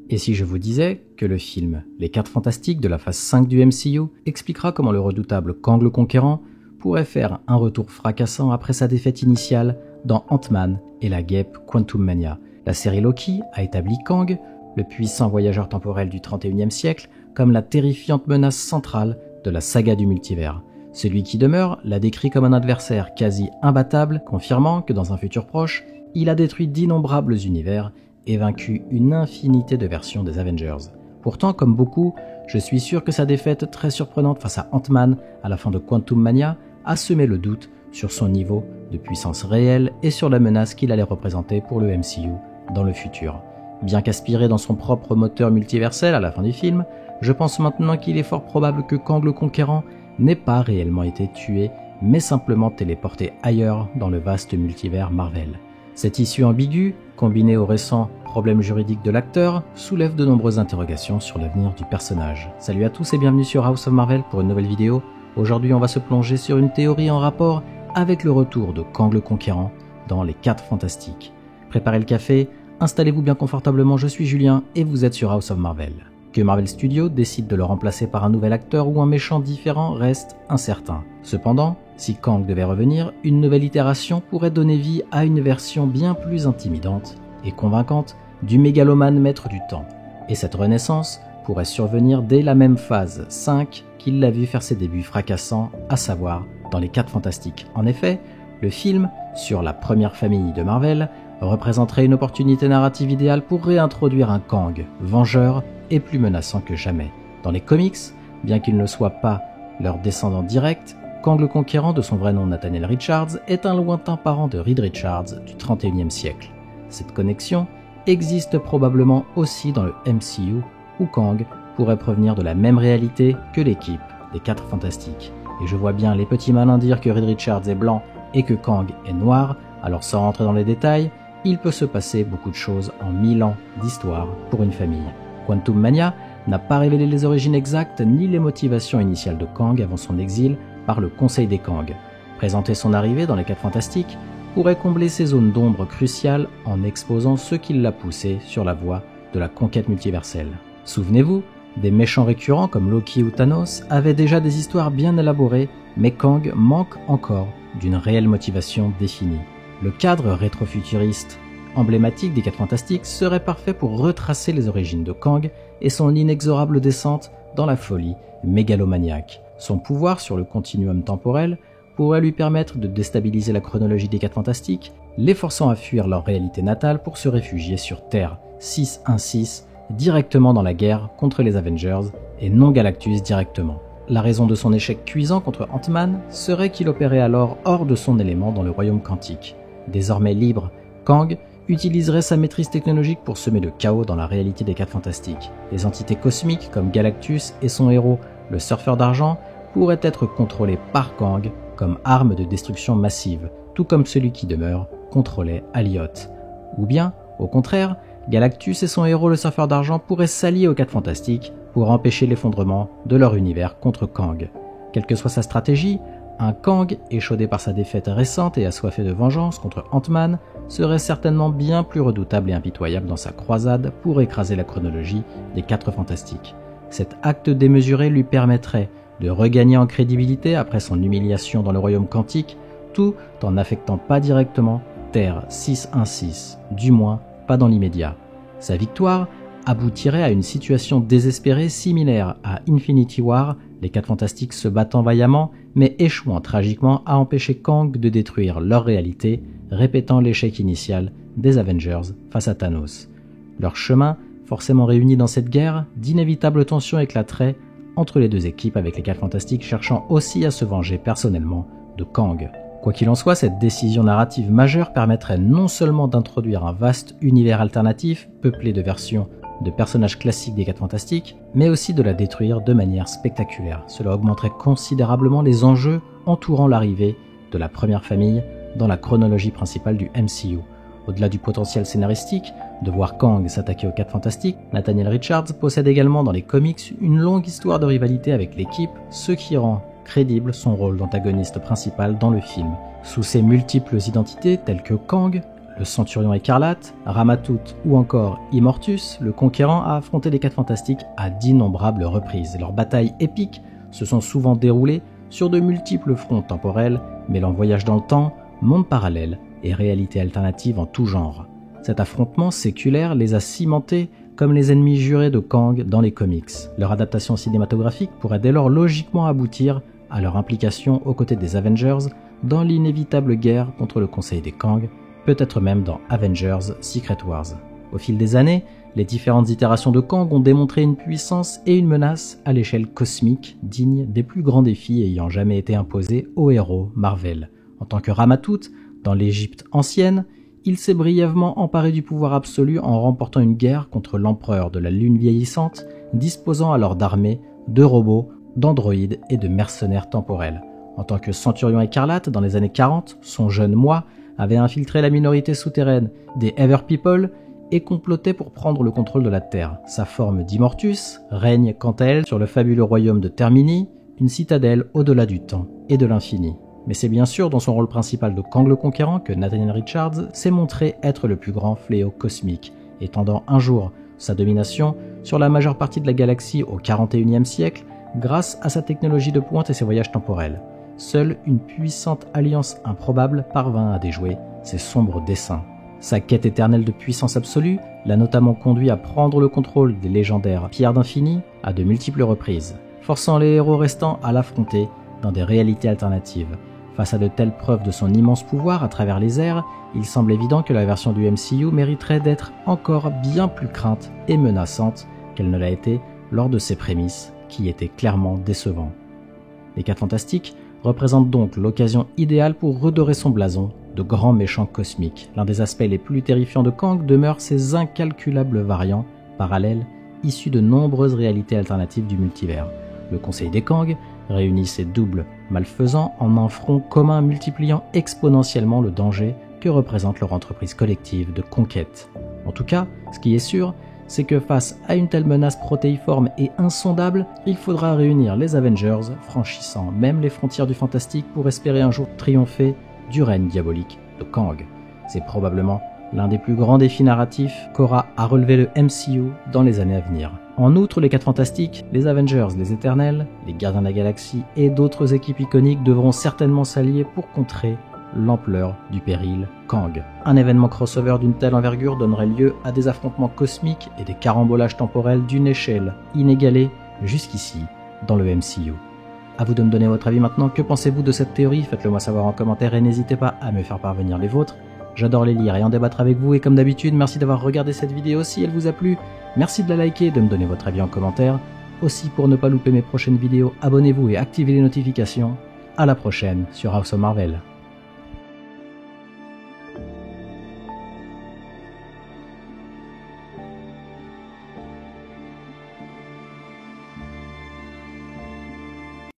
Et si je vous disais que le film Les 4 Fantastiques de la phase 5 du MCU expliquera comment le redoutable Kang le Conquérant pourrait faire un retour fracassant après sa défaite initiale dans Ant-Man et la guêpe Quantum Mania. La série Loki a établi Kang, le puissant voyageur temporel du 31e siècle, comme la terrifiante menace centrale de la saga du multivers. Celui qui demeure l'a décrit comme un adversaire quasi imbattable, confirmant que dans un futur proche, il a détruit d'innombrables univers et vaincu une infinité de versions des Avengers. Pourtant, comme beaucoup, je suis sûr que sa défaite très surprenante face à Ant-Man à la fin de Quantum Mania a semé le doute sur son niveau de puissance réelle et sur la menace qu'il allait représenter pour le MCU dans le futur. Bien qu'aspiré dans son propre moteur multiversel à la fin du film, je pense maintenant qu'il est fort probable que Kang le Conquérant n'ait pas réellement été tué, mais simplement téléporté ailleurs dans le vaste multivers Marvel. Cette issue ambiguë, combinée aux récents problèmes juridiques de l'acteur, soulève de nombreuses interrogations sur l'avenir du personnage. Salut à tous et bienvenue sur House of Marvel pour une nouvelle vidéo. Aujourd'hui on va se plonger sur une théorie en rapport avec le retour de Kang le Conquérant dans les 4 Fantastiques. Préparez le café, installez-vous bien confortablement, je suis Julien et vous êtes sur House of Marvel. Que Marvel Studios décide de le remplacer par un nouvel acteur ou un méchant différent reste incertain. Cependant, si Kang devait revenir, une nouvelle itération pourrait donner vie à une version bien plus intimidante et convaincante du mégalomane maître du temps. Et cette renaissance pourrait survenir dès la même phase 5 qu'il l'a vu faire ses débuts fracassants, à savoir dans les 4 Fantastiques. En effet, le film, sur la première famille de Marvel, représenterait une opportunité narrative idéale pour réintroduire un Kang vengeur et plus menaçant que jamais. Dans les comics, bien qu'il ne soit pas leur descendant direct, Kang le Conquérant, de son vrai nom Nathaniel Richards, est un lointain parent de Reed Richards du 31e siècle. Cette connexion existe probablement aussi dans le MCU, où Kang pourrait provenir de la même réalité que l'équipe des 4 Fantastiques. Et je vois bien les petits malins dire que Reed Richards est blanc et que Kang est noir, alors sans rentrer dans les détails, il peut se passer beaucoup de choses en 1000 ans d'histoire pour une famille. Quantum Mania n'a pas révélé les origines exactes ni les motivations initiales de Kang avant son exil par le Conseil des Kang. Présenter son arrivée dans les 4 Fantastiques pourrait combler ces zones d'ombre cruciales en exposant ce qui l'a poussé sur la voie de la conquête multiverselle. Souvenez-vous, des méchants récurrents comme Loki ou Thanos avaient déjà des histoires bien élaborées, mais Kang manque encore d'une réelle motivation définie. Le cadre rétrofuturiste emblématique des 4 Fantastiques serait parfait pour retracer les origines de Kang et son inexorable descente dans la folie mégalomaniaque. Son pouvoir sur le continuum temporel pourrait lui permettre de déstabiliser la chronologie des 4 Fantastiques, les forçant à fuir leur réalité natale pour se réfugier sur Terre 616, directement dans la guerre contre les Avengers et non Galactus directement. La raison de son échec cuisant contre Ant-Man serait qu'il opérait alors hors de son élément dans le royaume quantique. Désormais libre, Kang utiliserait sa maîtrise technologique pour semer le chaos dans la réalité des 4 Fantastiques. Les entités cosmiques comme Galactus et son héros, le Surfeur d'Argent, pourraient être contrôlés par Kang comme arme de destruction massive, tout comme celui qui demeure contrôlait Alioth. Ou bien, au contraire, Galactus et son héros, le Surfeur d'Argent, pourraient s'allier aux 4 Fantastiques pour empêcher l'effondrement de leur univers contre Kang. Quelle que soit sa stratégie, un Kang, échaudé par sa défaite récente et assoiffé de vengeance contre Ant-Man, serait certainement bien plus redoutable et impitoyable dans sa croisade pour écraser la chronologie des 4 Fantastiques. Cet acte démesuré lui permettrait de regagner en crédibilité après son humiliation dans le royaume quantique, tout en n'affectant pas directement Terre 616, du moins pas dans l'immédiat. Sa victoire aboutirait à une situation désespérée similaire à Infinity War, les 4 Fantastiques se battant vaillamment, mais échouant tragiquement à empêcher Kang de détruire leur réalité, répétant l'échec initial des Avengers face à Thanos. Leur chemin, forcément réunis dans cette guerre, d'inévitables tensions éclateraient entre les deux équipes, avec les 4 Fantastiques cherchant aussi à se venger personnellement de Kang. Quoi qu'il en soit, cette décision narrative majeure permettrait non seulement d'introduire un vaste univers alternatif, peuplé de versions de personnages classiques des 4 Fantastiques, mais aussi de la détruire de manière spectaculaire. Cela augmenterait considérablement les enjeux entourant l'arrivée de la première famille dans la chronologie principale du MCU. Au-delà du potentiel scénaristique de voir Kang s'attaquer aux 4 Fantastiques, Nathaniel Richards possède également dans les comics une longue histoire de rivalité avec l'équipe, ce qui rend crédible son rôle d'antagoniste principal dans le film. Sous ses multiples identités telles que Kang, le Centurion écarlate, Ramatout ou encore Immortus, le Conquérant a affronté les 4 Fantastiques à d'innombrables reprises. Leurs batailles épiques se sont souvent déroulées sur de multiples fronts temporels, mêlant voyage dans le temps, monde parallèle et réalité alternative en tout genre. Cet affrontement séculaire les a cimentés comme les ennemis jurés de Kang dans les comics. Leur adaptation cinématographique pourrait dès lors logiquement aboutir à leur implication aux côtés des Avengers dans l'inévitable guerre contre le Conseil des Kang, peut-être même dans Avengers Secret Wars. Au fil des années, les différentes itérations de Kang ont démontré une puissance et une menace à l'échelle cosmique digne des plus grands défis ayant jamais été imposés aux héros Marvel. En tant que Ramatout, dans l'Égypte ancienne, il s'est brièvement emparé du pouvoir absolu en remportant une guerre contre l'empereur de la Lune vieillissante, disposant alors d'armées, de robots, d'androïdes et de mercenaires temporels. En tant que Centurion écarlate, dans les années 40, son jeune moi avait infiltré la minorité souterraine des Ever People et complotait pour prendre le contrôle de la Terre. Sa forme d'Immortus règne quant à elle sur le fabuleux royaume de Termini, une citadelle au-delà du temps et de l'infini. Mais c'est bien sûr dans son rôle principal de Kang le Conquérant que Nathaniel Richards s'est montré être le plus grand fléau cosmique, étendant un jour sa domination sur la majeure partie de la galaxie au XXIe siècle grâce à sa technologie de pointe et ses voyages temporels. Seule une puissante alliance improbable parvint à déjouer ses sombres desseins. Sa quête éternelle de puissance absolue l'a notamment conduit à prendre le contrôle des légendaires Pierres d'Infini à de multiples reprises, forçant les héros restants à l'affronter dans des réalités alternatives. Face à de telles preuves de son immense pouvoir à travers les airs, il semble évident que la version du MCU mériterait d'être encore bien plus crainte et menaçante qu'elle ne l'a été lors de ses prémices, qui étaient clairement décevants. Les 4 Fantastiques représentent donc l'occasion idéale pour redorer son blason de grand méchant cosmique. L'un des aspects les plus terrifiants de Kang demeure ses incalculables variants parallèles issus de nombreuses réalités alternatives du multivers. Le Conseil des Kang réunit ses doubles malfaisants en un front commun multipliant exponentiellement le danger que représente leur entreprise collective de conquête. En tout cas, ce qui est sûr, c'est que face à une telle menace protéiforme et insondable, il faudra réunir les Avengers, franchissant même les frontières du fantastique pour espérer un jour triompher du règne diabolique de Kang. C'est probablement l'un des plus grands défis narratifs qu'aura à relever le MCU dans les années à venir. En outre, les 4 Fantastiques, les Avengers, les Éternels, les Gardiens de la Galaxie et d'autres équipes iconiques devront certainement s'allier pour contrer l'ampleur du péril Kang. Un événement crossover d'une telle envergure donnerait lieu à des affrontements cosmiques et des carambolages temporels d'une échelle inégalée jusqu'ici dans le MCU. À vous de me donner votre avis maintenant. Que pensez-vous de cette théorie? Faites-le moi savoir en commentaire et n'hésitez pas à me faire parvenir les vôtres. J'adore les lire et en débattre avec vous et comme d'habitude, merci d'avoir regardé cette vidéo si elle vous a plu. Merci de la liker et de me donner votre avis en commentaire. Aussi, pour ne pas louper mes prochaines vidéos, abonnez-vous et activez les notifications. À la prochaine sur House of Marvel.